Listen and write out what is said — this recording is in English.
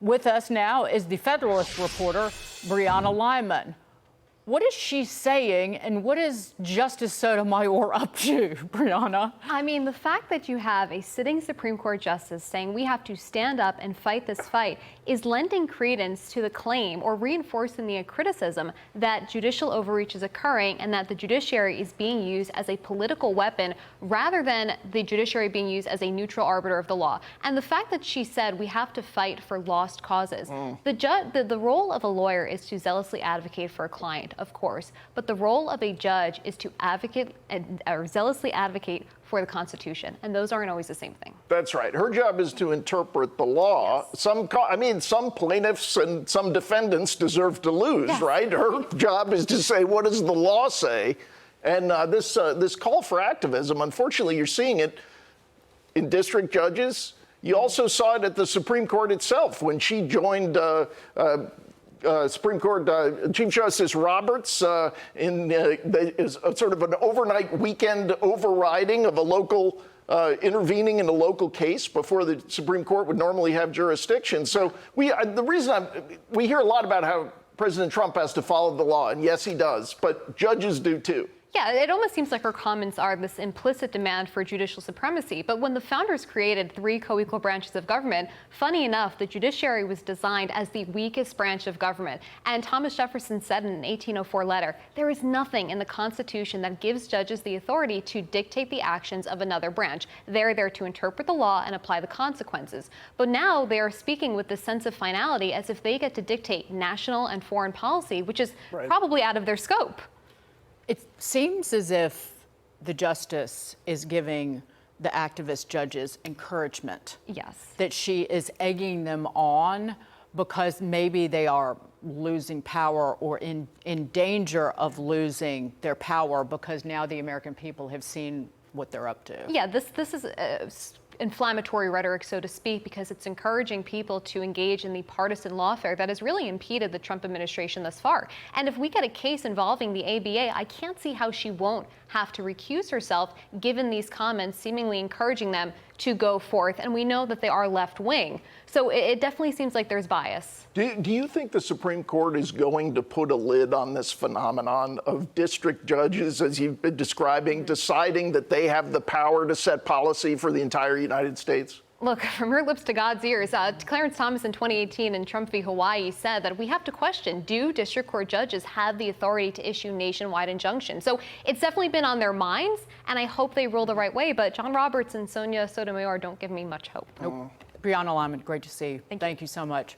With us now is the Federalist reporter, Brianna Lyman. What is she saying, and what is Justice Sotomayor up to, Brianna? I mean, the fact that you have a sitting Supreme Court justice saying we have to stand up and fight this fight is lending credence to the claim or reinforcing the criticism that judicial overreach is occurring and that the judiciary is being used as a political weapon rather than the judiciary being used as a neutral arbiter of the law. And the fact that she said we have to fight for lost causes. The role of a lawyer is to zealously advocate for a client, of course, but the role of a judge is to advocate or zealously advocate for the Constitution, and those aren't always the same thing. That's right. Her job is to interpret the law. Yes. Some plaintiffs and some defendants deserve to lose, Yes. right? Her job is to say, what does the law say? And this call for activism, unfortunately, you're seeing it in district judges. You also saw it at the Supreme Court itself when she joined Supreme Court Chief Justice Roberts in sort of an overnight weekend overriding of a local intervening in a local case before the Supreme Court would normally have jurisdiction. So we hear a lot about how President Trump has to follow the law, and yes, he does, but judges do too. Yeah, it almost seems like her comments are this implicit demand for judicial supremacy. But when the founders created 3 co-equal branches of government, funny enough, the judiciary was designed as the weakest branch of government. And Thomas Jefferson said in an 1804 letter, there is nothing in the Constitution that gives judges the authority to dictate the actions of another branch. They're there to interpret the law and apply the consequences. But now they are speaking with this sense of finality as if they get to dictate national and foreign policy, which is probably out of their scope. It seems as if the justice is giving the activist judges encouragement. Yes. That she is egging them on because maybe they are losing power or in danger of losing their power because now the American people have seen what they're up to. Yeah, this is inflammatory rhetoric, so to speak, because it's encouraging people to engage in the partisan lawfare that has really impeded the Trump administration thus far. And if we get a case involving the ABA, I can't see how she won't have to recuse herself, given these comments seemingly encouraging them to go forth. And we know that they are left-wing. So it definitely seems like there's bias. Do you think the Supreme Court is going to put a lid on this phenomenon of district judges, as you've been describing, deciding that they have the power to set policy for the entire United States? Look, from her lips to God's ears, Clarence Thomas in 2018 in Trump v. Hawaii said that we have to question, do district court judges have the authority to issue nationwide injunctions? So it's definitely been on their minds, and I hope they rule the right way. But John Roberts and Sonia Sotomayor don't give me much hope. Nope. Brianna Lyman, great to see you. Thank you. Thank you so much.